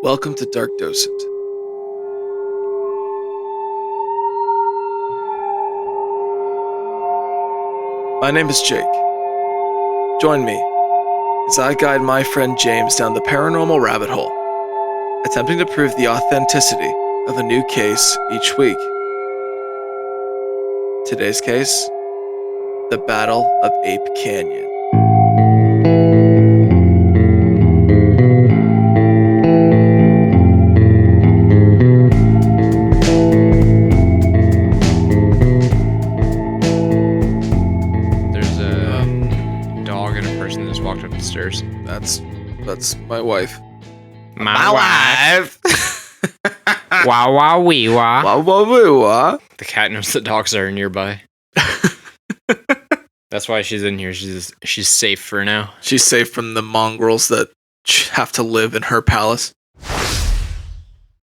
Welcome to Dark Docent. My name is Jake. Join me as I guide my friend James down the paranormal rabbit hole, attempting to prove the authenticity of a new case each week. Today's case, the Battle of Ape Canyon. Stairs. That's my wife. My wife. Wow, wow, wee, wah. Wow, wow, woo, wah. The cat knows the dogs are nearby. That's why she's in here. She's safe for now. She's safe from the mongrels that have to live in her palace.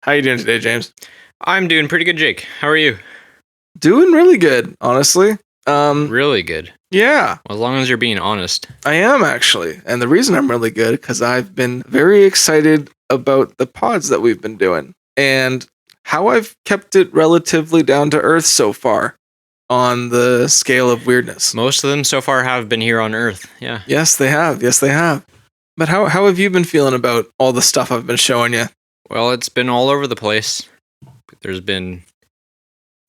How you doing today, James? I'm doing pretty good, Jake. How are you? Doing really good, honestly. Really good. Yeah. Well, as long as you're being honest. I am, actually. And the reason I'm really good, because I've been very excited about the pods that we've been doing and how I've kept it relatively down to earth so far on the scale of weirdness. Most of them so far have been here on Earth, yeah. Yes, they have. Yes, they have. But how have you been feeling about all the stuff I've been showing you? Well, it's been all over the place. There's been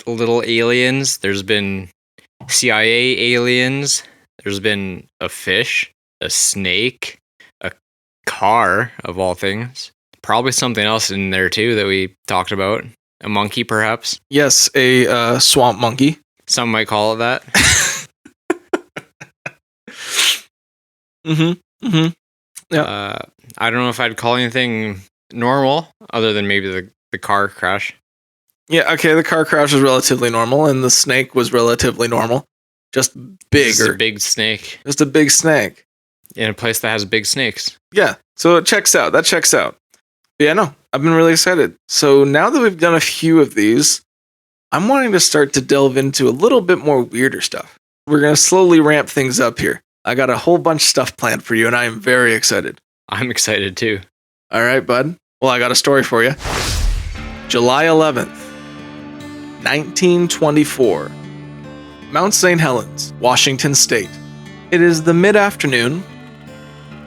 little aliens. There's been CIA aliens. There's been a fish, a snake, a car, of all things. Probably something else in there too that we talked about. A monkey, perhaps. Yes, a swamp monkey. Some might call it that. Yeah. I don't know if I'd call anything normal other than maybe the car crash. Yeah, okay, the car crash was relatively normal, and the snake was relatively normal. Just bigger. Just a big snake. Just a big snake. In a place that has big snakes. Yeah, so it checks out. That checks out. But yeah, no, I've been really excited. So now that we've done a few of these, I'm wanting to start to delve into a little bit more weirder stuff. We're going to slowly ramp things up here. I got a whole bunch of stuff planned for you, and I am very excited. I'm excited too. All right, bud. Well, I got a story for you. July 11th. 1924, Mount St. Helens, Washington State. It is the mid-afternoon,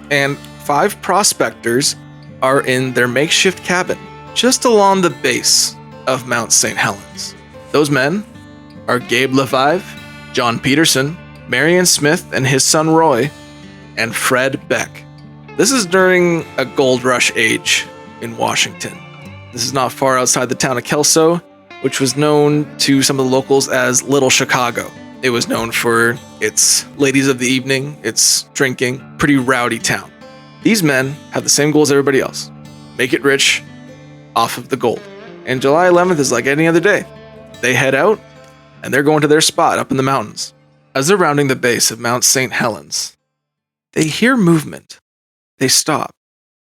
and 5 prospectors are in their makeshift cabin just along the base of Mount St. Helens. Those men are Gabe LaFive, John Peterson, Marion Smith and his son Roy, and Fred Beck. This is during a gold rush age in Washington. This is not far outside the town of Kelso, which was known to some of the locals as Little Chicago. It was known for its ladies of the evening, its drinking, pretty rowdy town. These men have the same goal as everybody else. Make it rich off of the gold. And July 11th is like any other day. They head out, and they're going to their spot up in the mountains. As they're rounding the base of Mount St. Helens, they hear movement. They stop,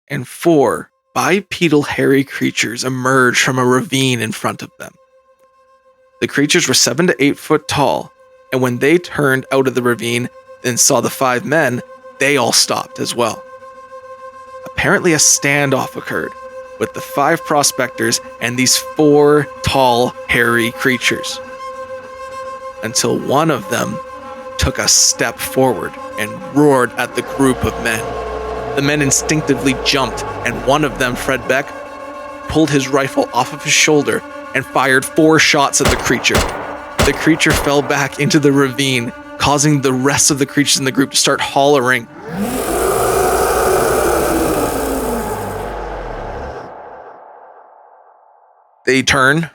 and 4 bipedal hairy creatures emerge from a ravine in front of them. The creatures were 7 to 8 foot tall, and when they turned out of the ravine and saw the 5 men, they all stopped as well. Apparently a standoff occurred with the 5 prospectors and these 4 tall, hairy creatures, until one of them took a step forward and roared at the group of men. The men instinctively jumped, and one of them, Fred Beck, pulled his rifle off of his shoulder and fired 4 shots at the creature. The creature fell back into the ravine, causing the rest of the creatures in the group to start hollering. They turn,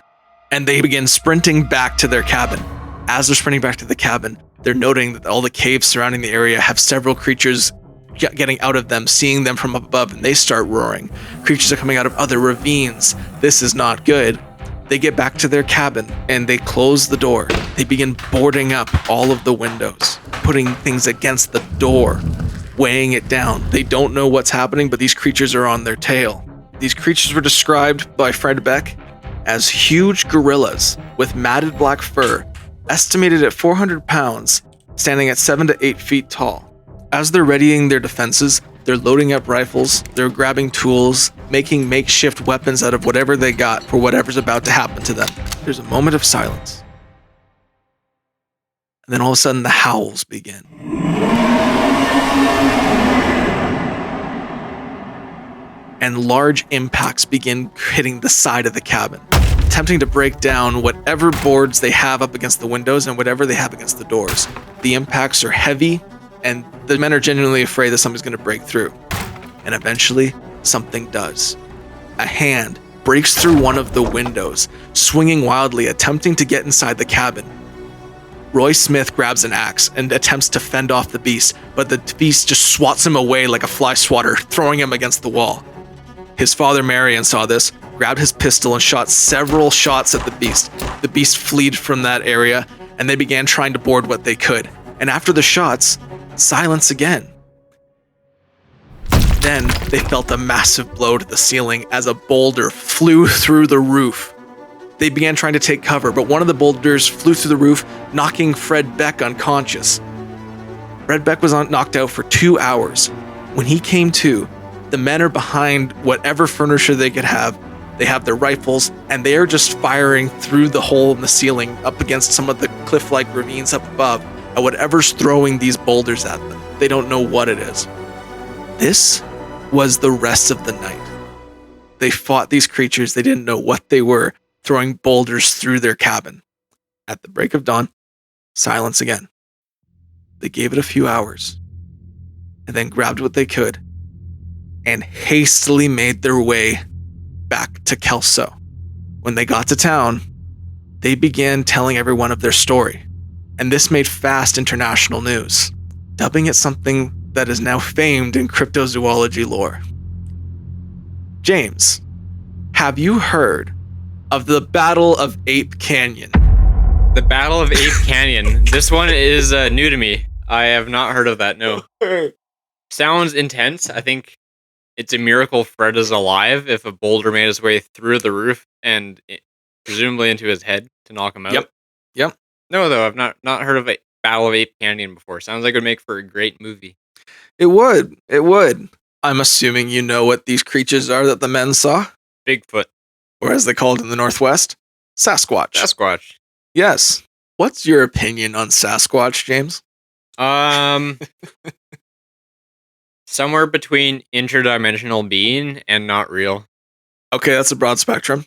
and they begin sprinting back to their cabin. As they're sprinting back to the cabin, they're noting that all the caves surrounding the area have several creatures getting out of them, seeing them from up above, and they start roaring. Creatures are coming out of other ravines. This is not good. They get back to their cabin, and they close the door. They begin boarding up all of the windows, putting things against the door, weighing it down. They don't know what's happening, but these creatures are on their tail. These creatures were described by Fred Beck as huge gorillas with matted black fur, estimated at 400 pounds, standing at 7 to 8 feet tall. As they're readying their defenses, they're loading up rifles, they're grabbing tools, making makeshift weapons out of whatever they got for whatever's about to happen to them. There's a moment of silence. And then all of a sudden, the howls begin. And large impacts begin hitting the side of the cabin, attempting to break down whatever boards they have up against the windows and whatever they have against the doors. The impacts are heavy, and the men are genuinely afraid that something's going to break through. And eventually, something does. A hand breaks through one of the windows, swinging wildly, attempting to get inside the cabin. Roy Smith grabs an axe and attempts to fend off the beast, but the beast just swats him away like a fly swatter, throwing him against the wall. His father, Marion, saw this, grabbed his pistol and shot several shots at the beast. The beast fled from that area, and they began trying to board what they could. And after the shots, silence again. Then they felt a massive blow to the ceiling as a boulder flew through the roof. They began trying to take cover, but one of the boulders flew through the roof, knocking Fred Beck unconscious. Fred Beck was knocked out for 2 hours. When he came to, the men are behind whatever furniture they could have. They have their rifles, and they are just firing through the hole in the ceiling up against some of the cliff-like ravines up above at whatever's throwing these boulders at them. They don't know what it is. This was the rest of the night. They fought these creatures. They didn't know what they were, throwing boulders through their cabin. At the break of dawn, silence again. They gave it a few hours, and then grabbed what they could and hastily made their way back to Kelso. When they got to town, they began telling everyone of their story, and this made fast international news, dubbing it something that is now famed in cryptozoology lore. James, have you heard of the Battle of Ape Canyon? The Battle of Ape Canyon. This one is new to me. I have not heard of that, no. Sounds intense. I think it's a miracle Fred is alive if a boulder made its way through the roof and presumably into his head to knock him out. Yep. No, though, I've not heard of a Battle of Ape Canyon before. Sounds like it would make for a great movie. It would. I'm assuming you know what these creatures are that the men saw? Bigfoot. Or as they call it in the Northwest, Sasquatch. Sasquatch. Yes. What's your opinion on Sasquatch, James? Somewhere between interdimensional being and not real. Okay, that's a broad spectrum.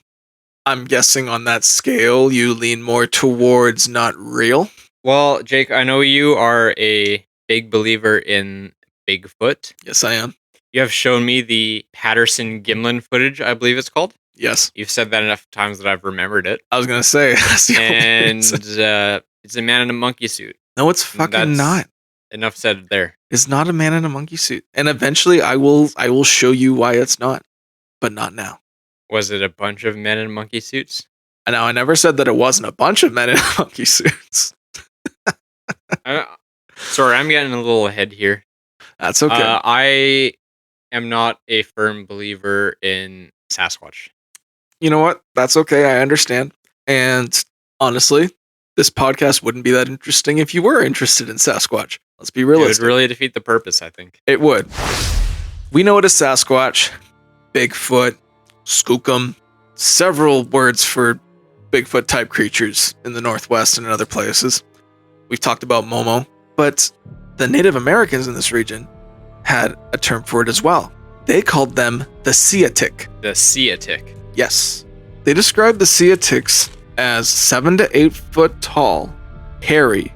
I'm guessing on that scale, you lean more towards not real. Well, Jake, I know you are a big believer in Bigfoot. Yes, I am. You have shown me the Patterson-Gimlin footage, I believe it's called. Yes. You've said that enough times that I've remembered it. I was going to say. And it's a man in a monkey suit. No, it's fucking not. Enough said there. It's not a man in a monkey suit. And eventually I will show you why it's not. But not now. Was it a bunch of men in monkey suits? Now, I never said that it wasn't a bunch of men in monkey suits. Sorry, I'm getting a little ahead here. That's okay. I am not a firm believer in Sasquatch. You know what? That's okay. I understand. And honestly, this podcast wouldn't be that interesting if you were interested in Sasquatch. Let's be realistic. It would really defeat the purpose, I think. It would. We know what is Sasquatch, Bigfoot, Skookum, several words for Bigfoot type creatures in the Northwest and in other places. We've talked about Momo, but the Native Americans in this region had a term for it as well. They called them the Siatik. The Siatik. Yes. They described the Siatiks as 7 to 8 foot tall, hairy,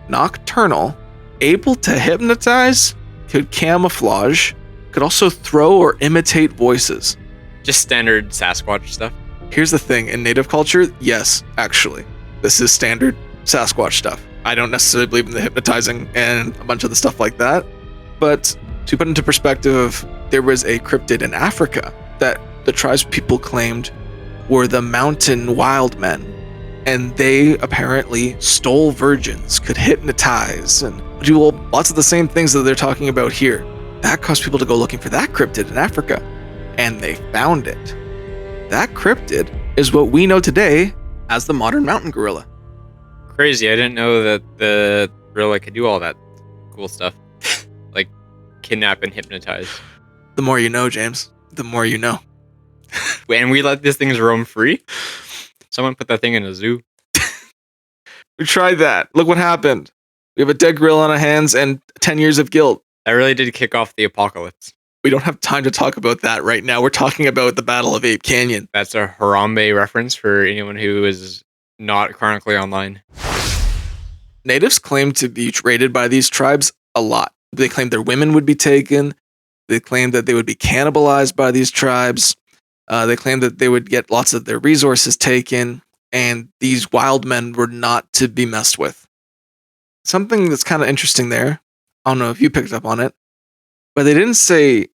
nocturnal, able to hypnotize, could camouflage, could also throw or imitate voices. Just standard Sasquatch stuff. Here's the thing, in Native culture, yes, actually, this is standard Sasquatch stuff. I don't necessarily believe in the hypnotizing and a bunch of the stuff like that, but to put into perspective, there was a cryptid in Africa that the tribes people claimed were the mountain wild men, and they apparently stole virgins, could hypnotize, and do lots of the same things that they're talking about here. That caused people to go looking for that cryptid in Africa, and they found it. That cryptid is what we know today as the modern mountain gorilla. Crazy, I didn't know that the gorilla could do all that cool stuff. Like kidnap and hypnotize. The more you know, James. The more you know. And we let these things roam free? Someone put that thing in a zoo. We tried that. Look what happened. We have a dead gorilla on our hands and 10 years of guilt. That really did kick off the apocalypse. We don't have time to talk about that right now. We're talking about the Battle of Ape Canyon. That's a Harambe reference for anyone who is not chronically online. Natives claim to be raided by these tribes a lot. They claim their women would be taken. They claim that they would be cannibalized by these tribes. They claim that they would get lots of their resources taken. And these wild men were not to be messed with. Something that's kind of interesting there. I don't know if you picked up on it. But they didn't say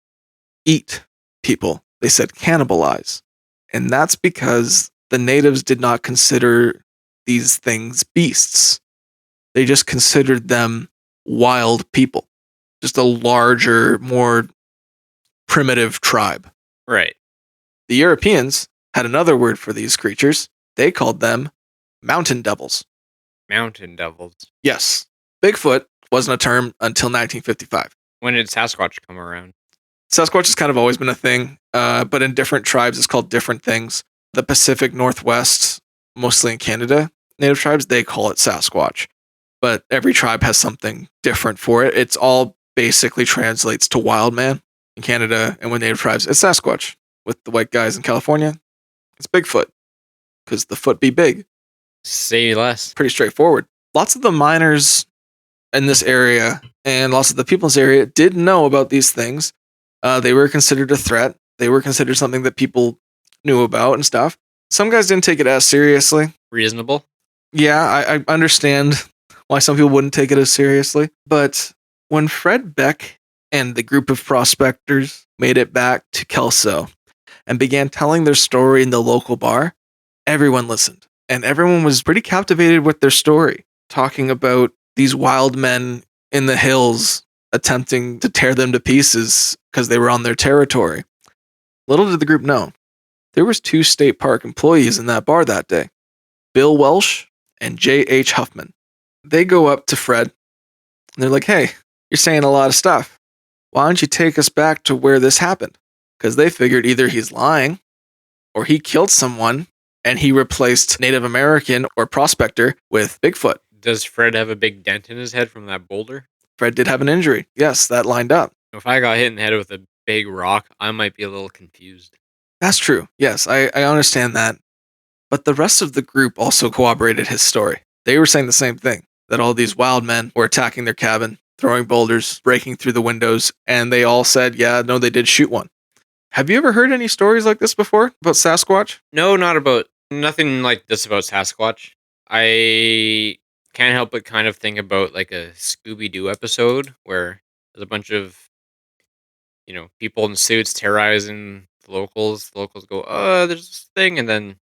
eat people. They said cannibalize. And that's because the natives did not consider these things beasts. They just considered them wild people. Just a larger, more primitive tribe. Right. The Europeans had another word for these creatures. They called them mountain devils. Mountain devils. Yes. Bigfoot wasn't a term until 1955. When did Sasquatch come around? Sasquatch has kind of always been a thing, but in different tribes, it's called different things. The Pacific Northwest, mostly in Canada, native tribes, they call it Sasquatch. But every tribe has something different for it. It's all basically translates to wild man in Canada, and with native tribes, it's Sasquatch. With the white guys in California, it's Bigfoot, because the foot be big. Say less. Pretty straightforward. Lots of the miners in this area and lots of the people in this area did know about these things. They were considered a threat. They were considered something that people knew about and stuff. Some guys didn't take it as seriously. Reasonable. Yeah, I understand why some people wouldn't take it as seriously. But when Fred Beck and the group of prospectors made it back to Kelso and began telling their story in the local bar, everyone listened. And everyone was pretty captivated with their story, talking about these wild men in the hills attempting to tear them to pieces because they were on their territory. Little did the group know, there was 2 state park employees in that bar that day, Bill Welsh and J.H. Huffman. They go up to Fred, and they're like, hey, you're saying a lot of stuff. Why don't you take us back to where this happened? Because they figured either he's lying, or he killed someone, and he replaced Native American or prospector with Bigfoot. Does Fred have a big dent in his head from that boulder? Fred did have an injury. Yes, that lined up. If I got hit in the head with a big rock, I might be a little confused. That's true. Yes, I understand that. But the rest of the group also corroborated his story. They were saying the same thing, that all these wild men were attacking their cabin, throwing boulders, breaking through the windows, and they all said, yeah, no, they did shoot one. Have you ever heard any stories like this before about Sasquatch? No, nothing like this about Sasquatch. I can't help but kind of think about like a Scooby-Doo episode where there's a bunch of, people in suits terrorizing the locals. The locals go, there's this thing, and then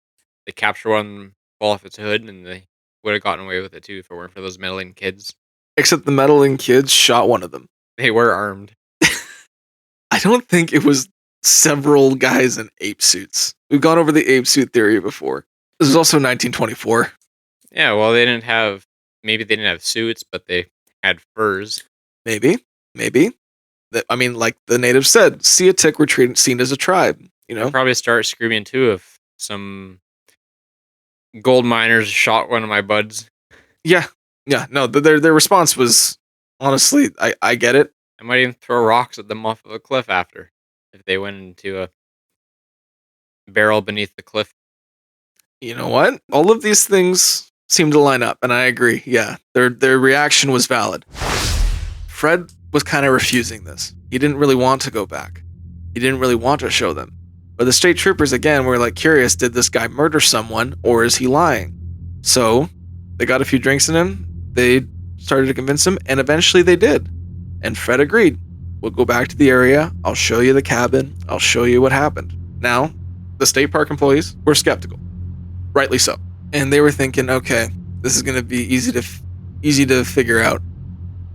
they capture one, fall off its hood, and they would have gotten away with it too if it weren't for those meddling kids. Except the meddling kids shot one of them. They were armed. I don't think it was several guys in ape suits. We've gone over the ape suit theory before. This was also 1924. Yeah, well, maybe they didn't have suits, but they had furs. Maybe. I mean, like the natives said, see a tick, we're seen as a tribe. I'd probably start screaming too if some gold miners shot one of my buds. Yeah. No, their response was, honestly, I get it. I might even throw rocks at them off of a cliff after, if they went into a barrel beneath the cliff. You know what? All of these things seem to line up, and I agree. Yeah, their reaction was valid. Fred was kind of refusing this. He didn't really want to go back. He didn't really want to show them. But the state troopers, again, were like curious, did this guy murder someone, or is he lying? So, they got a few drinks in him, they started to convince him, and eventually they did. And Fred agreed. We'll go back to the area, I'll show you the cabin, I'll show you what happened. Now, the state park employees were skeptical. Rightly so. And they were thinking, okay, this is going to be easy to figure out.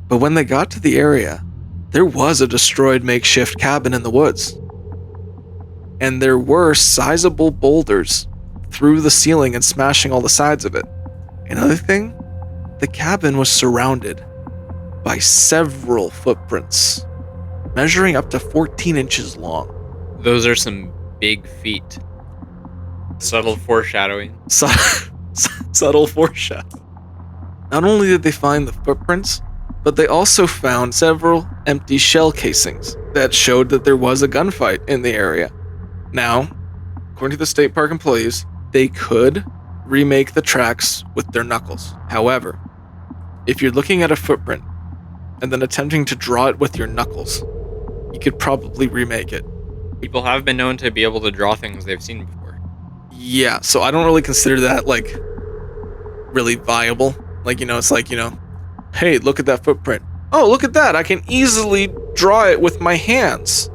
But when they got to the area, there was a destroyed makeshift cabin in the woods. And there were sizable boulders through the ceiling and smashing all the sides of it. Another thing, the cabin was surrounded by several footprints, measuring up to 14 inches long. Those are some big feet. Subtle foreshadowing. Subtle foreshadow. Not only did they find the footprints, but they also found several empty shell casings that showed that there was a gunfight in the area. Now, according to the state park employees, they could remake the tracks with their knuckles. However, if you're looking at a footprint and then attempting to draw it with your knuckles, you could probably remake it. People have been known to be able to draw things they've seen before. Yeah, so I don't really consider that, like, really viable. Like, it's like, hey, look at that footprint. Oh, look at that. I can easily draw it with my hands.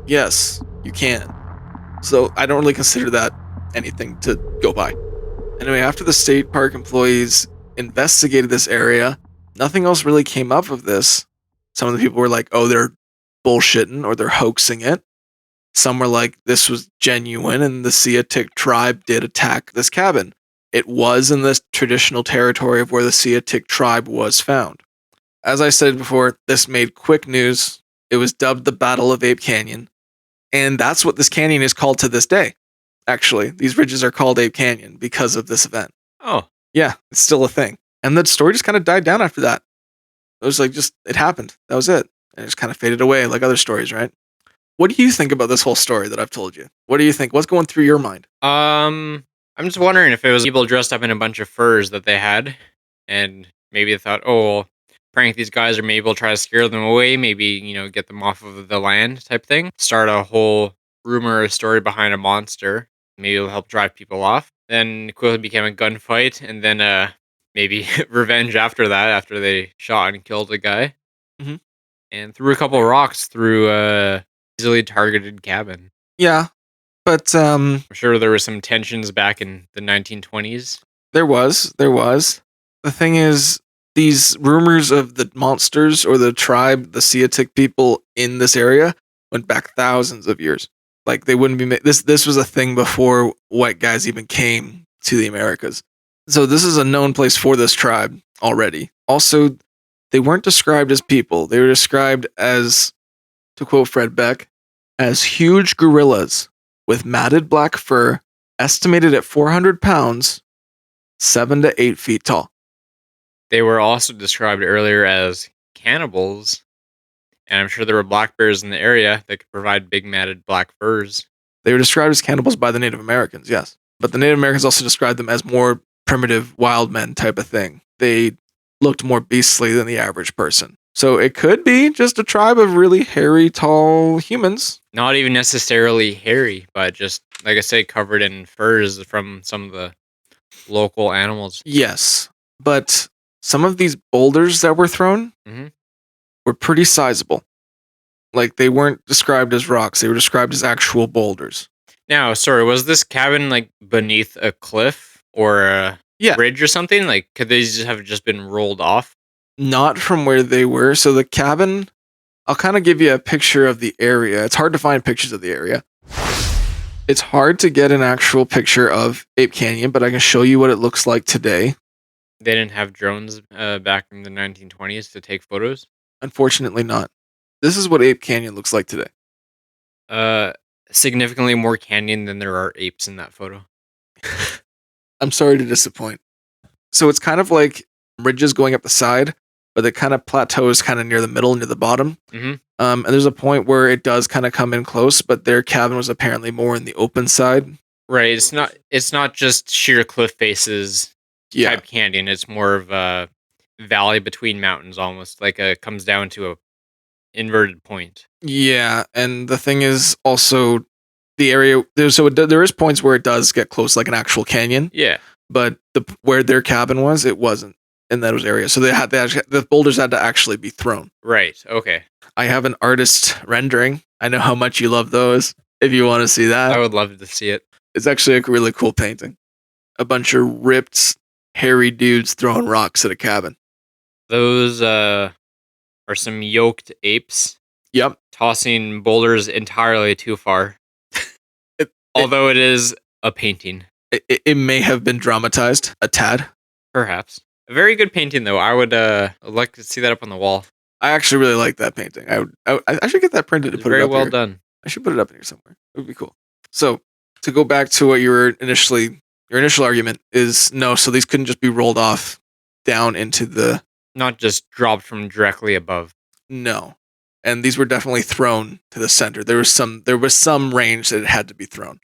Yes, you can. So I don't really consider that anything to go by. Anyway, after the state park employees investigated this area, nothing else really came up of this. Some of the people were like, oh, they're bullshitting or they're hoaxing it. Some were like, this was genuine and the Sasquatch tribe did attack this cabin. It was in the traditional territory of where the Sasquatch tribe was found. As I said before, this made quick news. It was dubbed the Battle of Ape Canyon. And that's what this canyon is called to this day. Actually, these ridges are called Ape Canyon because of this event. Oh. Yeah, it's still a thing. And the story just kind of died down after that. It was like it happened. That was it. And it just kind of faded away like other stories, right? What do you think about this whole story that I've told you? What do you think? What's going through your mind? I'm just wondering if it was people dressed up in a bunch of furs that they had, and maybe they thought, oh, we'll prank these guys, or maybe we'll try to scare them away, maybe, get them off of the land type thing. Start a whole rumor or story behind a monster. Maybe it'll help drive people off. Then it quickly became a gunfight, and then maybe revenge after that, after they shot and killed a guy. Mm-hmm. And threw a couple rocks through a easily targeted cabin. Yeah, but I'm sure there were some tensions back in the 1920s. There was. The thing is, these rumors of the monsters or the tribe, the Sasquatch people in this area, went back thousands of years. Like, they wouldn't be this was a thing before white guys even came to the Americas. So this is a known place for this tribe already. Also, they weren't described as people. They were described as, to quote Fred Beck, as huge gorillas with matted black fur, estimated at 400 pounds, 7 to 8 feet tall. They were also described earlier as cannibals, and I'm sure there were black bears in the area that could provide big matted black furs. They were described as cannibals by the Native Americans, yes. But the Native Americans also described them as more primitive wild men type of thing. They looked more beastly than the average person. So it could be just a tribe of really hairy, tall humans. Not even necessarily hairy, but just, like I say, covered in furs from some of the local animals. Yes, but some of these boulders that were thrown were pretty sizable. Like, they weren't described as rocks. They were described as actual boulders. Now, sorry, was this cabin, like, beneath a cliff or a bridge or something? Like, could they have just been rolled off? Not from where they were. So the cabin, I'll kind of give you a picture of the area. It's hard to find pictures of the area. It's hard to get an actual picture of Ape Canyon, but I can show you what it looks like today. They didn't have drones back in the 1920s to take photos? Unfortunately not. This is what Ape Canyon looks like today. Significantly more canyon than there are apes in that photo. I'm sorry to disappoint. So it's kind of like ridges going up the side, but it kind of plateaus kind of near the middle, near the bottom. Mm-hmm. And there's a point where it does kind of come in close, but their cabin was apparently more in the open side. Right. It's not just sheer cliff faces type canyon. It's more of a valley between mountains, almost like comes down to a inverted point. Yeah, and the thing is also the area there is points where it does get close, like an actual canyon. Yeah, but where their cabin was, it wasn't in those areas. So the boulders had to actually be thrown. Right. Okay. I have an artist rendering. I know how much you love those. If you want to see that, I would love to see it. It's actually a really cool painting. A bunch of ripped, hairy dudes throwing rocks at a cabin. Those are some yoked apes. Yep. Tossing boulders entirely too far. Although it is a painting. It may have been dramatized a tad. Perhaps. A very good painting, though. I would like to see that up on the wall. I actually really like that painting. I should get that printed to put it up very well here. done. I should put it up in here somewhere. It would be cool. So to go back to what your initial argument is no. So these couldn't just be rolled off down into the Not just dropped from directly above. no. And these were definitely thrown to the center. There was some range that it had to be thrown.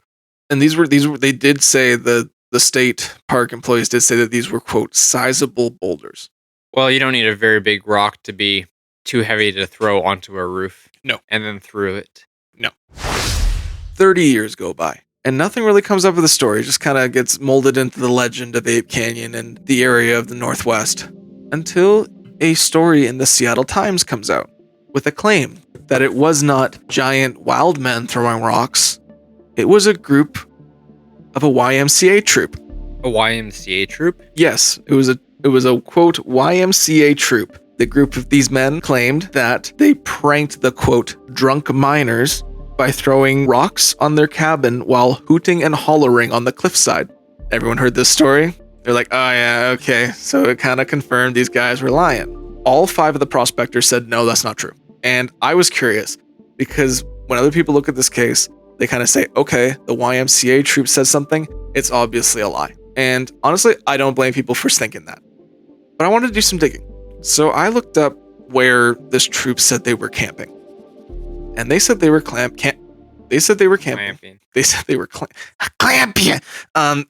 And these were they did say the state park employees did say that these were quote sizable boulders. Well, you don't need a very big rock to be too heavy to throw onto a roof. No. And then through it. No. 30 years go by, and nothing really comes up of the story. It just kind of gets molded into the legend of Ape Canyon and the area of the Northwest until a story in the Seattle Times comes out with a claim that it was not giant wild men throwing rocks. It was a group of a YMCA troop. A YMCA troop? Yes, it was a quote YMCA troop. The group of these men claimed that they pranked the quote drunk miners by throwing rocks on their cabin while hooting and hollering on the cliffside. Everyone heard this story? They're like, oh yeah, okay. So it kind of confirmed these guys were lying. All 5 of the prospectors said, no, that's not true. And I was curious because when other people look at this case, they kind of say, okay, the YMCA troop says something. It's obviously a lie. And honestly, I don't blame people for thinking that. But I wanted to do some digging. So I looked up where this troop said they were camping. And they said they were camping. They said they were Clamping. clamp you. I'm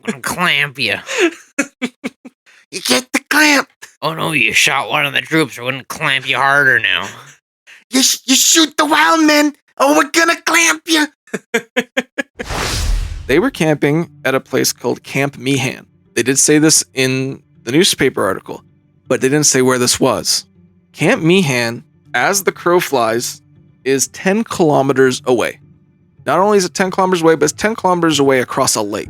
gonna clamp you. You get the clamp. Oh no, you shot one of the troops. We're gonna clamp you harder now. You shoot the wild men. Oh, we're gonna clamp you. They were camping at a place called Camp Meehan. They did say this in the newspaper article, but they didn't say where this was. Camp Meehan, as the crow flies, is 10 kilometers away. Not only is it 10 kilometers away, but it's 10 kilometers away across a lake.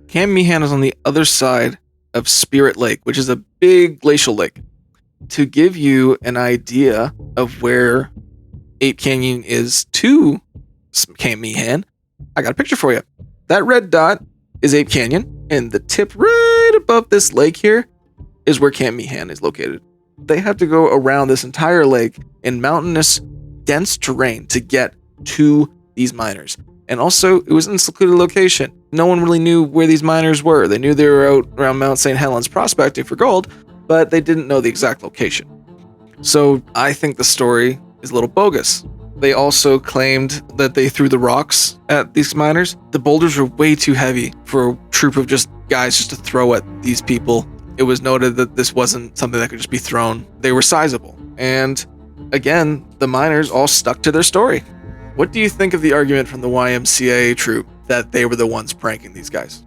Camp Meehan is on the other side of Spirit Lake, which is a big glacial lake. To give you an idea of where Ape Canyon is to Camp Meehan, I got a picture for you. That red dot is Ape Canyon, and the tip right above this lake here is where Camp Meehan is located. They had to go around this entire lake in mountainous, dense terrain to get to these miners. And also, it was in a secluded location. No one really knew where these miners were. They knew they were out around Mount St. Helens prospecting for gold, but they didn't know the exact location. So I think the story is a little bogus. They also claimed that they threw the rocks at these miners. The boulders were way too heavy for a troop of just guys just to throw at these people. It was noted that this wasn't something that could just be thrown. They were sizable. And again, the miners all stuck to their story. What do you think of the argument from the YMCA troop that they were the ones pranking these guys?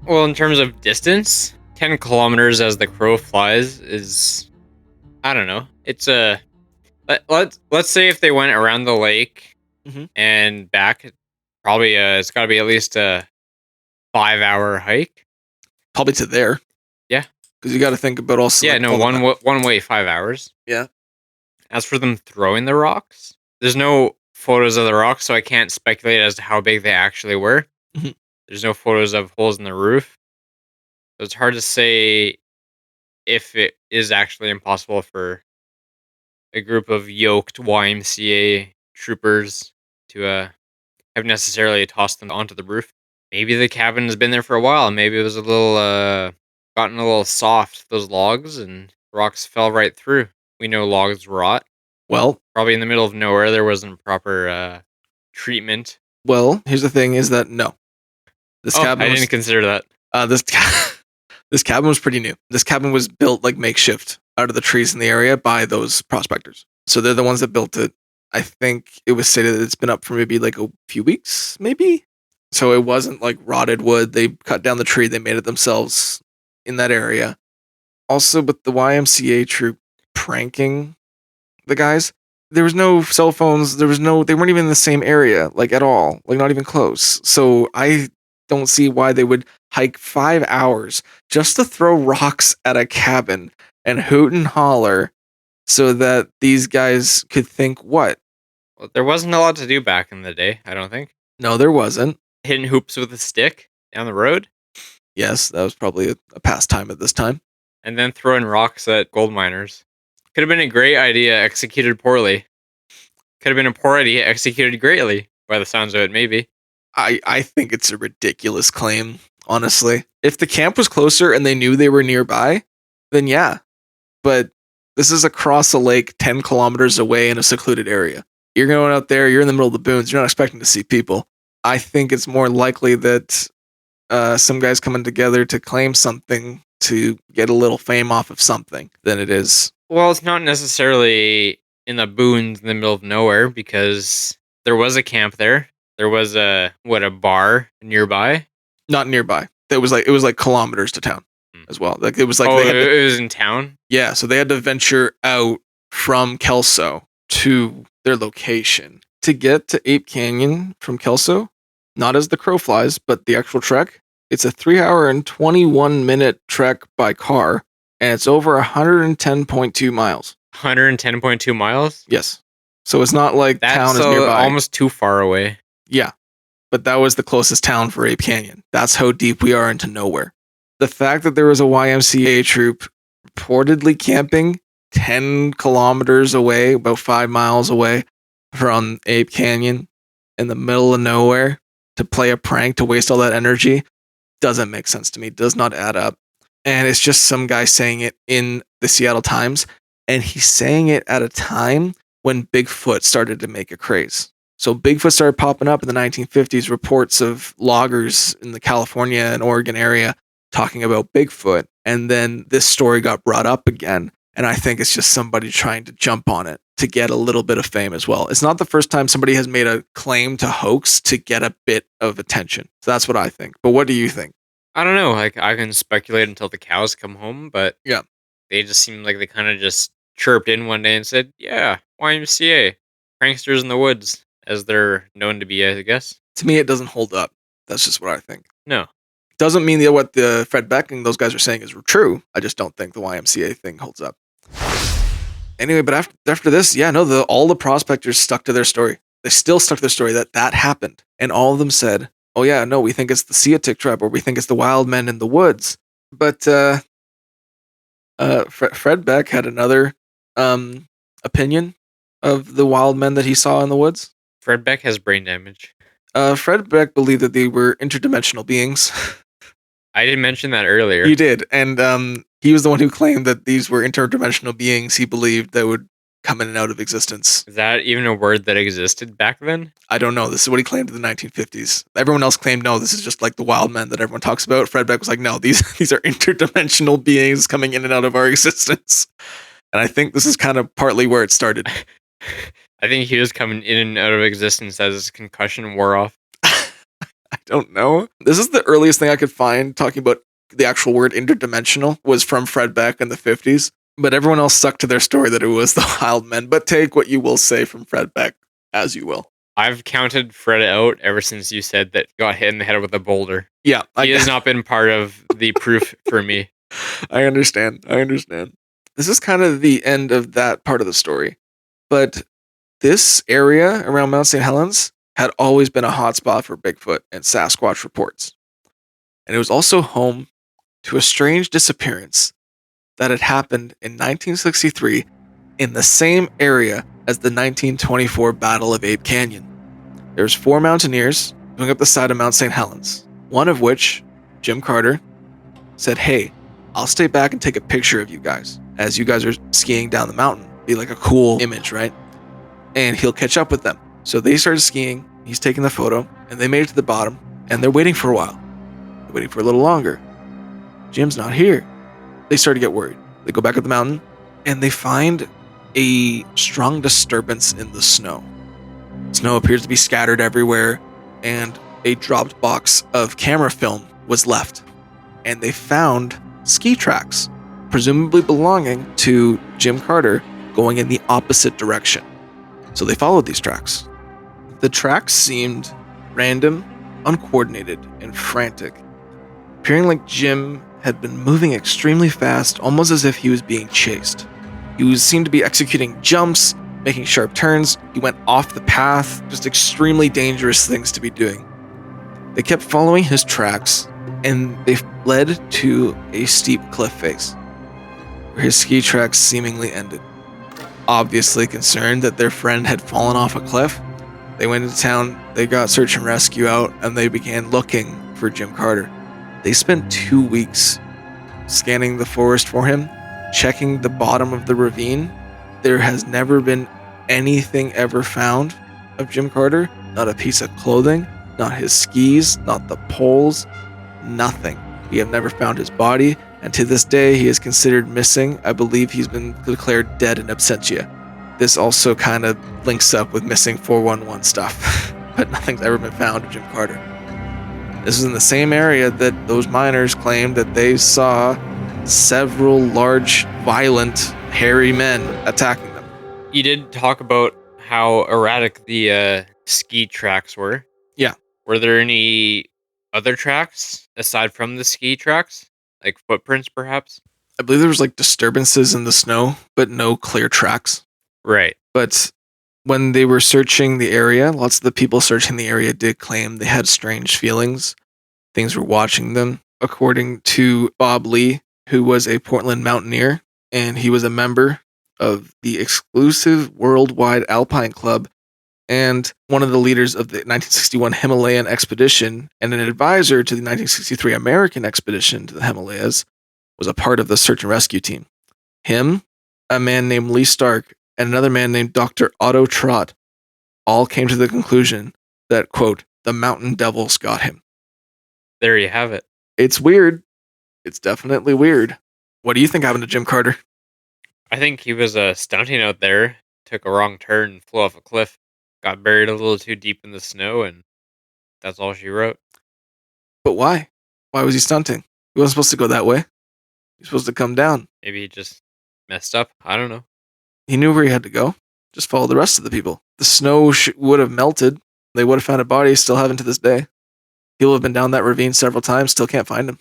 Well, in terms of distance, 10 kilometers as the crow flies is, I don't know. It's a, let's say if they went around the lake and back, probably it's got to be at least a 5-hour hike. Probably to there. Yeah. Because you got to think about also. Yeah, no, one way, 5 hours. Yeah. As for them throwing the rocks, there's no photos of the rocks, so I can't speculate as to how big they actually were. There's no photos of holes in the roof. So it's hard to say if it is actually impossible for a group of yoked YMCA troopers to have necessarily tossed them onto the roof. Maybe the cabin has been there for a while. Maybe it was a little gotten a little soft, those logs, and rocks fell right through. We know logs rot. Well, probably in the middle of nowhere, there wasn't proper treatment. Well, here's the thing: is that no, this cabin. I didn't consider that. This cabin was pretty new. This cabin was built like makeshift out of the trees in the area by those prospectors. So they're the ones that built it. I think it was stated that it's been up for maybe like a few weeks, maybe. So it wasn't like rotted wood. They cut down the tree. They made it themselves in that area. Also, with the YMCA troop pranking the guys, there was no cell phones. They weren't even in the same area, like at all, like not even close. So I don't see why they would hike 5 hours just to throw rocks at a cabin and hoot and holler so that these guys could think what? Well, there wasn't a lot to do back in the day, I don't think. No, there wasn't. Hitting hoops with a stick down the road? Yes, that was probably a pastime at this time. And then throwing rocks at gold miners. Could have been a great idea executed poorly. Could have been a poor idea executed greatly, by the sounds of it, maybe. I think it's a ridiculous claim, honestly. If the camp was closer and they knew they were nearby, then yeah. But this is across a lake 10 kilometers away in a secluded area. You're going out there, you're in the middle of the boons, you're not expecting to see people. I think it's more likely that some guys coming together to claim something to get a little fame off of something than it is. Well, it's not necessarily in the boons in the middle of nowhere, because there was a camp there. There was a bar nearby? Not nearby. It was like kilometers to town as well. Like it was like it was in town? Yeah, so they had to venture out from Kelso to their location. To get to Ape Canyon from Kelso, not as the crow flies, but the actual trek, it's a 3-hour and 21-minute trek by car, and it's over 110.2 miles. 110.2 miles? Yes. So it's not like town is nearby. Almost too far away. Yeah. But that was the closest town for Ape Canyon. That's how deep we are into nowhere. The fact that there was a YMCA troop reportedly camping 10 kilometers away, about 5 miles away from Ape Canyon in the middle of nowhere to play a prank to waste all that energy doesn't make sense to me. Does not add up. And it's just some guy saying it in the Seattle Times. And he's saying it at a time when Bigfoot started to make a craze. So Bigfoot started popping up in the 1950s, reports of loggers in the California and Oregon area talking about Bigfoot. And then this story got brought up again. And I think it's just somebody trying to jump on it to get a little bit of fame as well. It's not the first time somebody has made a claim to hoax to get a bit of attention. So that's what I think. But what do you think? I don't know. Like, I can speculate until the cows come home, but yeah, they just seem like they kind of just chirped in one day and said, yeah, YMCA, pranksters in the woods, as they're known to be, I guess. To me, it doesn't hold up. That's just what I think. No. Doesn't mean that what the Fred Beck and those guys are saying is true. I just don't think the YMCA thing holds up. Anyway, but after this, yeah, no, all the prospectors stuck to their story. They still stuck to their story that happened. And all of them said, oh yeah, no, we think it's the Seatic tribe, or we think it's the wild men in the woods. But Fred Beck had another opinion of the wild men that he saw in the woods. Fred Beck has brain damage. Fred Beck believed that they were interdimensional beings. I didn't mention that earlier. You did, and he was the one who claimed that these were interdimensional beings he believed that would come in and out of existence. Is that even a word that existed back then? I don't know. This is what he claimed in the 1950s. Everyone else claimed, no, this is just like the wild men that everyone talks about. Fred Beck was like, no, these are interdimensional beings coming in and out of our existence. And I think this is kind of partly where it started. I think he was coming in and out of existence as his concussion wore off. I don't know. This is the earliest thing I could find talking about the actual word interdimensional was from Fred Beck in the 50s. But everyone else stuck to their story that it was the wild men. But take what you will say from Fred Beck as you will. I've counted Fred out ever since you said that he got hit in the head with a boulder. Yeah. He has not been part of the proof for me. I understand. This is kind of the end of that part of the story. But this area around Mount St. Helens had always been a hotspot for Bigfoot and Sasquatch reports. And it was also home to a strange disappearance that had happened in 1963 in the same area as the 1924 Battle of Ape Canyon. There's 4 mountaineers going up the side of Mount St. Helens, one of which, Jim Carter, said, hey, I'll stay back and take a picture of you guys as you guys are skiing down the mountain. Be like a cool image, right? And he'll catch up with them. So they started skiing, he's taking the photo, and they made it to the bottom, and they're waiting for a while. They're waiting for a little longer. Jim's not here. They start to get worried. They go back up the mountain, and they find a strong disturbance in the snow. Snow appears to be scattered everywhere, and a dropped box of camera film was left. And they found ski tracks, presumably belonging to Jim Carter, going in the opposite direction. So they followed these tracks. The tracks seemed random, uncoordinated, and frantic, appearing like Jim had been moving extremely fast, almost as if he was being chased. He seemed to be executing jumps, making sharp turns. He went off the path, just extremely dangerous things to be doing. They kept following his tracks, and they led to a steep cliff face, where his ski tracks seemingly ended. obviously concerned that their friend had fallen off a cliff, they went into town, they got search and rescue out, and they began looking for Jim Carter. They spent 2 weeks scanning the forest for him, checking the bottom of the ravine. There has never been anything ever found of Jim Carter. Not a piece of clothing, not his skis, not the poles, nothing. We have never found his body, and to this day he is considered missing. I believe he's been declared dead in absentia. This also kind of links up with missing 411 stuff, but nothing's ever been found of Jim Carter. This is in the same area that those miners claimed that they saw several large, violent, hairy men attacking them. You did talk about how erratic the ski tracks were. Yeah. Were there any other tracks aside from the ski tracks? Like footprints, perhaps? I believe there was like disturbances in the snow, but no clear tracks. Right. But when they were searching the area, lots of the people searching the area did claim they had strange feelings. Things were watching them. According to Bob Lee, who was a Portland mountaineer, and he was a member of the exclusive worldwide Alpine Club and one of the leaders of the 1961 Himalayan expedition and an advisor to the 1963 American expedition to the Himalayas, was a part of the search and rescue team. Him, a man named Lee Stark, and another man named Dr. Otto Trott all came to the conclusion that, quote, the mountain devils got him. There you have it. It's weird. It's definitely weird. What do you think happened to Jim Carter? I think he was stunting out there, took a wrong turn, and flew off a cliff, got buried a little too deep in the snow, and that's all she wrote. But why? Why was he stunting? He wasn't supposed to go that way. He was supposed to come down. Maybe he just messed up. I don't know. He knew where he had to go. Just follow the rest of the people. The snow would have melted. They would have found a body, still haven't to this day. People have been down that ravine several times, still can't find him.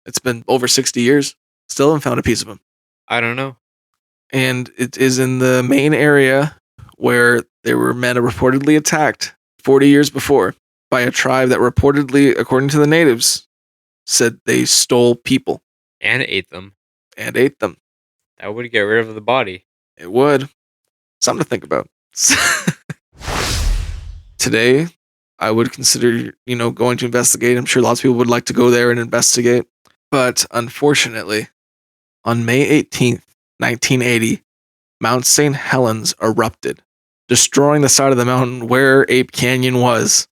It's been over 60 years. Still haven't found a piece of him. I don't know. And it is in the main area where there were men reportedly attacked 40 years before by a tribe that reportedly, according to the natives, said they stole people. And ate them. That would get rid of the body. It would. Something to think about. Today, I would consider, going to investigate. I'm sure lots of people would like to go there and investigate. But unfortunately, on May 18th, 1980, Mount St. Helens erupted, destroying the side of the mountain where Ape Canyon was,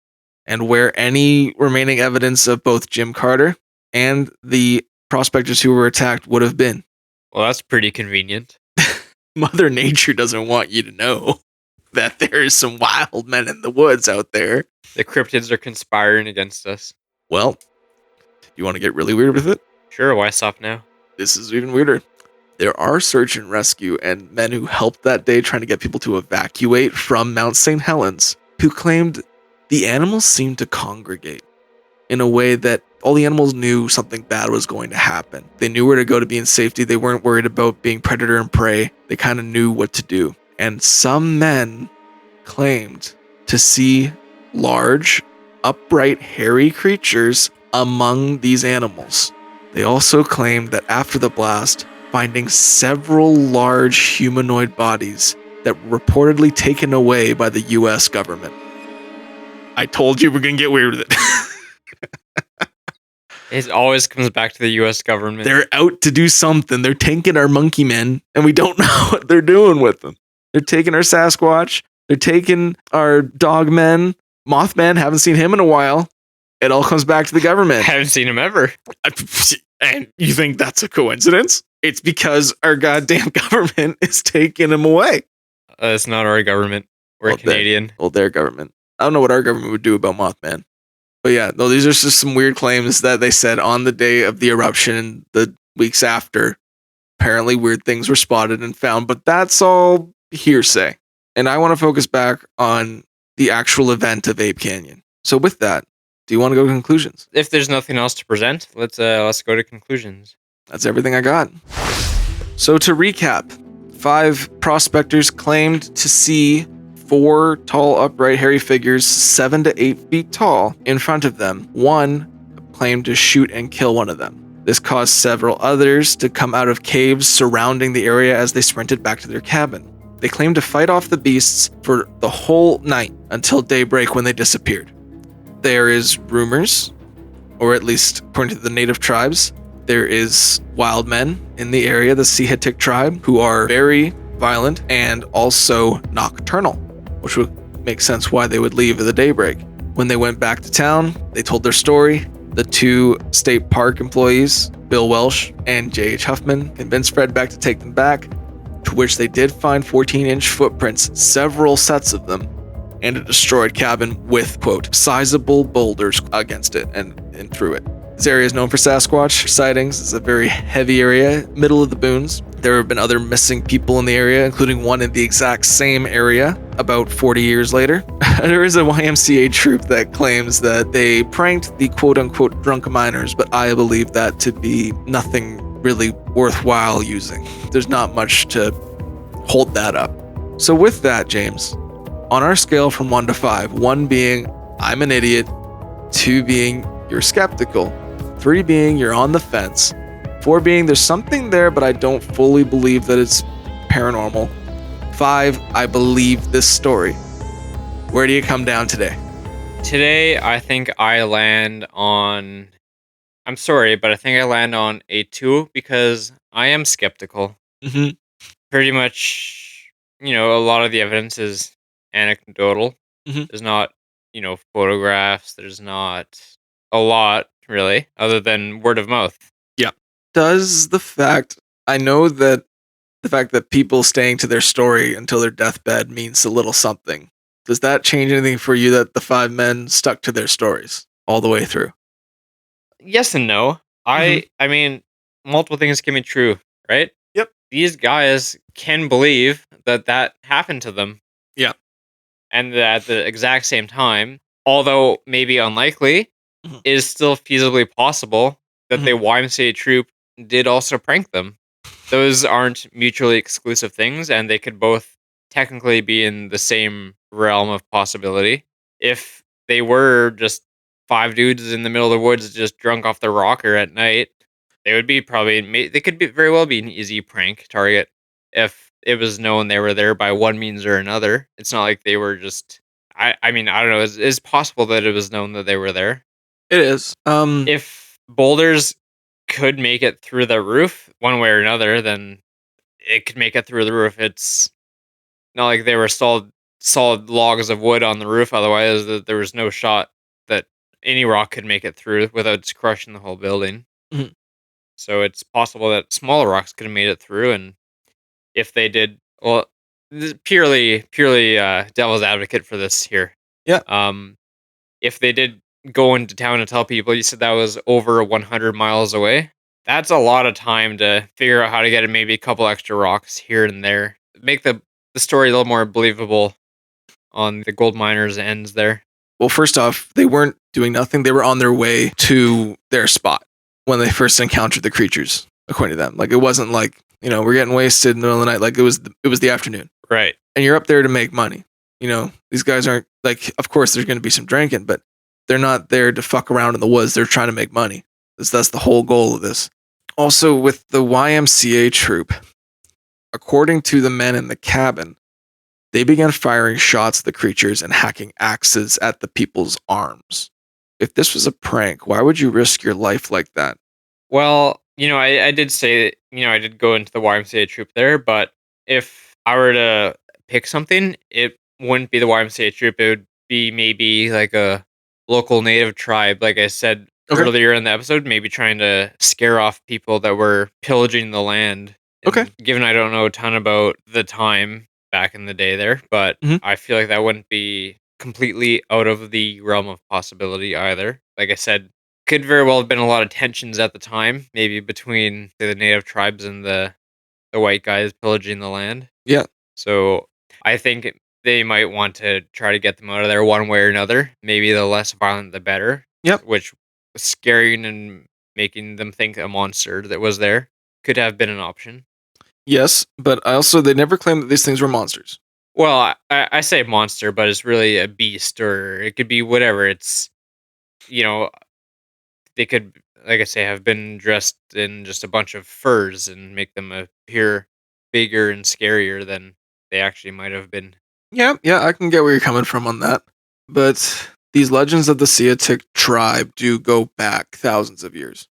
and where any remaining evidence of both Jim Carter and the prospectors who were attacked would have been. Well, that's pretty convenient. Mother Nature doesn't want you to know that there is some wild men in the woods out there. The cryptids are conspiring against us. Well, you want to get really weird with it? Sure, why stop now? This is even weirder. There are search and rescue and men who helped that day trying to get people to evacuate from Mount St. Helens who claimed the animals seemed to congregate in a way that all the animals knew something bad was going to happen. They knew where to go to be in safety. They weren't worried about being predator and prey. They kind of knew what to do. And some men claimed to see large, upright, hairy creatures among these animals. They also claimed that after the blast, finding several large humanoid bodies that were reportedly taken away by the US government. I told you we're going to get weird with it. It always comes back to the US government. They're out to do something. They're taking our monkey men, and we don't know what they're doing with them. They're taking our Sasquatch. They're taking our dog men. Mothman, haven't seen him in a while. It all comes back to the government. Haven't seen him ever. And you think that's a coincidence? It's because our goddamn government is taking him away. It's not our government. We're Canadian. Their government. I don't know what our government would do about Mothman. But yeah, no, these are just some weird claims that they said on the day of the eruption and the weeks after. Apparently weird things were spotted and found, but that's all hearsay. And I want to focus back on the actual event of Ape Canyon. So with that, do you want to go to conclusions? If there's nothing else to present, let's go to conclusions. That's everything I got. So to recap, 5 prospectors claimed to see 4 tall, upright, hairy figures 7 to 8 feet tall in front of them. 1 claimed to shoot and kill one of them. This caused several others to come out of caves surrounding the area as they sprinted back to their cabin. They claimed to fight off the beasts for the whole night until daybreak when they disappeared. There is rumors, or at least according to the native tribes, there is wild men in the area, the Sihatik tribe, who are very violent and also nocturnal, which would make sense why they would leave at the daybreak. When they went back to town, they told their story. The 2 state park employees, Bill Welsh and J.H. Huffman, convinced Fred Beck to take them back, to which they did find 14-inch footprints, several sets of them, and a destroyed cabin with, quote, sizable boulders against it and through it. This area is known for Sasquatch sightings. It's a very heavy area, middle of the boons. There have been other missing people in the area, including one in the exact same area about 40 years later. There is a YMCA troop that claims that they pranked the quote-unquote drunk miners, but I believe that to be nothing really worthwhile using. There's not much to hold that up. So with that, James, on our scale from 1 to 5, 1 being I'm an idiot, 2 being you're skeptical, 3 being you're on the fence, 4 being there's something there but I don't fully believe that it's paranormal, 5 I believe this story. Where do you come down today? Today, I think I land on. I'm sorry, but I think I land on a 2 because I am skeptical. Mm-hmm. Pretty much, a lot of the evidence is anecdotal. Mhm. There's not, photographs. There's not a lot, really, other than word of mouth. Yeah. Does I know that the fact that people staying to their story until their deathbed means a little something. Does that change anything for you that the 5 men stuck to their stories all the way through? Yes and no. I mean, multiple things can be true, right? Yep. These guys can believe that happened to them. Yeah. And that at the exact same time, although maybe unlikely, Mhm. is still feasibly possible that the Mhm. YMCA troop did also prank them. Those aren't mutually exclusive things, and they could both technically be in the same realm of possibility. If they were just 5 dudes in the middle of the woods, just drunk off the rocker at night, they would be they could be very well be an easy prank target if it was known they were there by one means or another. It's not like they were just. I mean, I don't know. It's possible that it was known that they were there. It is. If boulders could make it through the roof one way or another, then it could make it through the roof. It's not like they were solid logs of wood on the roof. Otherwise, there was no shot that any rock could make it through without just crushing the whole building. Mhm. So it's possible that smaller rocks could have made it through, and if they did, well, this is purely devil's advocate for this here. Yeah. Um, if they did go into town and tell people, you said that was over 100 miles away. That's a lot of time to figure out how to get maybe a couple extra rocks here and there. Make the story a little more believable on the gold miners' ends there. Well, first off, they weren't doing nothing. They were on their way to their spot when they first encountered the creatures, according to them. Like, it wasn't like, we're getting wasted in the middle of the night. Like, it was the afternoon. Right. And you're up there to make money. These guys aren't like, of course there's going to be some drinking, but they're not there to fuck around in the woods. They're trying to make money. That's the whole goal of this. Also, with the YMCA troop, according to the men in the cabin, they began firing shots at the creatures and hacking axes at the people's arms. If this was a prank, why would you risk your life like that? Well, I did say, I did go into the YMCA troop there, but if I were to pick something, it wouldn't be the YMCA troop. It would be maybe like a local native tribe, like I said Okay. earlier in the episode, maybe trying to scare off people that were pillaging the land. Okay. And given I don't know a ton about the time back in the day there, but Mhm. I feel like that wouldn't be completely out of the realm of possibility either. Like I said, could very well have been a lot of tensions at the time, maybe between the native tribes and the white guys pillaging the land. Yeah. So I think they might want to try to get them out of there one way or another. Maybe the less violent, the better. Yep. Which scaring and making them think a monster that was there could have been an option. Yes, but they never claimed that these things were monsters. Well, I say monster, but it's really a beast, or it could be whatever. It's, they could, like I say, have been dressed in just a bunch of furs and make them appear bigger and scarier than they actually might have been. Yeah, I can get where you're coming from on that. But these legends of the Sasquatch tribe do go back thousands of years.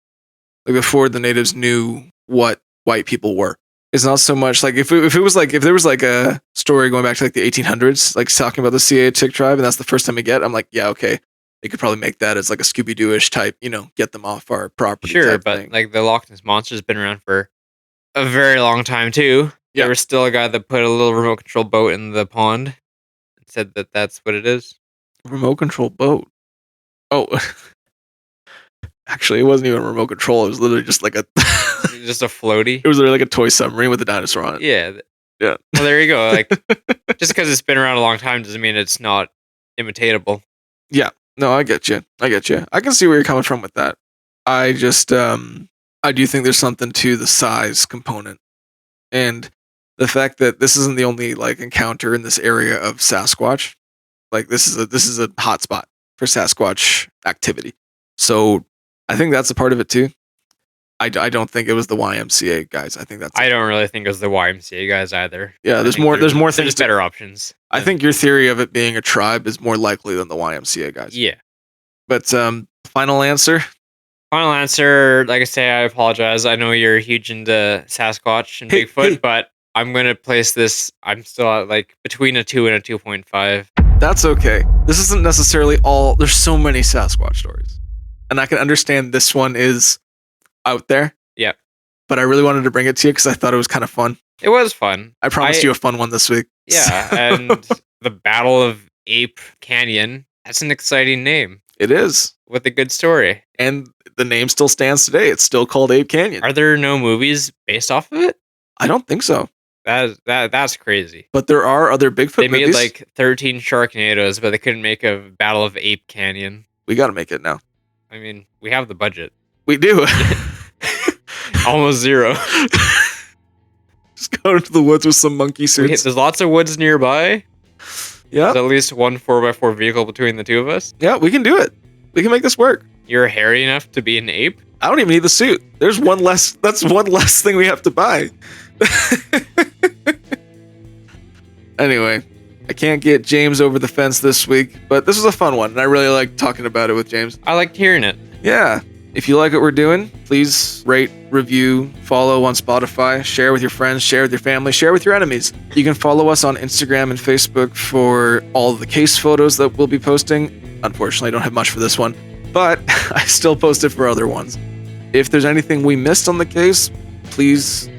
Like before the natives knew what white people were. It's not so much like if there was like a story going back to like the 1800s, like talking about the Sasquatch tribe, and that's the first time we get, I'm like, yeah, okay. They could probably make that as like a Scooby-Doo-ish type, get them off our property. Sure, type but thing. like the Loch Ness Monster's been around for a very long time too. Yeah. There was still a guy that put a little remote control boat in the pond and said that that's what it is. Remote control boat. Oh, actually, it wasn't even a remote control. It was literally just like just a floaty. It was literally like a toy submarine with a dinosaur on it. Yeah. Yeah. Well, there you go. Like, just because it's been around a long time doesn't mean it's not imitatable. Yeah. No, I get you. I can see where you're coming from with that. I just, I do think there's something to the size component, and the fact that this isn't the only like encounter in this area of Sasquatch. Like this is a hot spot for Sasquatch activity. So I think that's a part of it too. I don't think it was the YMCA guys. I think that's. I don't really think it was the YMCA guys either. Yeah, there's more things. There's better options. I think your theory of it being a tribe is more likely than the YMCA guys. Yeah. But final answer. Final answer. Like I say, I apologize. I know you're huge into Sasquatch and Bigfoot, but I'm gonna place this. I'm still at like between a 2 and a 2.5. That's okay. This isn't necessarily all. There's so many Sasquatch stories, and I can understand this one is out there. Yeah. But I really wanted to bring it to you because I thought it was kind of fun. It was fun. I promised you a fun one this week. Yeah, and the Battle of Ape Canyon. That's an exciting name. It is. With a good story. And the name still stands today. It's still called Ape Canyon. Are there no movies based off of it? I don't think so. That's crazy. But there are other Bigfoot They movies. made like 13 Sharknadoes, but they couldn't make a Battle of Ape Canyon. We got to make it now. I mean, we have the budget. We do. Almost zero. Just go into the woods with some monkey suits. There's lots of woods nearby. Yeah. There's at least one 4x4 vehicle between the two of us. Yeah, we can do it. We can make this work. You're hairy enough to be an ape? I don't even need the suit. There's one less. That's one less thing we have to buy. Anyway, I can't get James over the fence this week, but this was a fun one, and I really like talking about it with James. I liked hearing it. Yeah. If you like what we're doing, please rate, review, follow on Spotify, share with your friends, share with your family, share with your enemies. You can follow us on Instagram and Facebook for all of the case photos that we'll be posting. Unfortunately, I don't have much for this one, but I still post it for other ones. If there's anything we missed on the case, please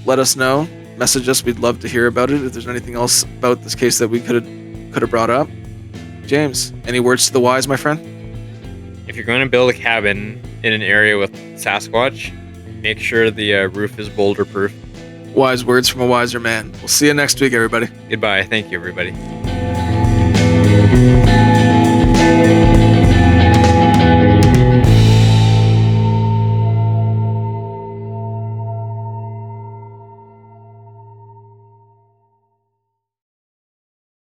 let us know. Message us. We'd love to hear about it. If there's anything else about this case that we could have brought up. James, any words to the wise, my friend? If you're going to build a cabin in an area with Sasquatch, make sure the roof is boulder proof. Wise words from a wiser man. We'll see you next week, everybody. Goodbye. Thank you, everybody.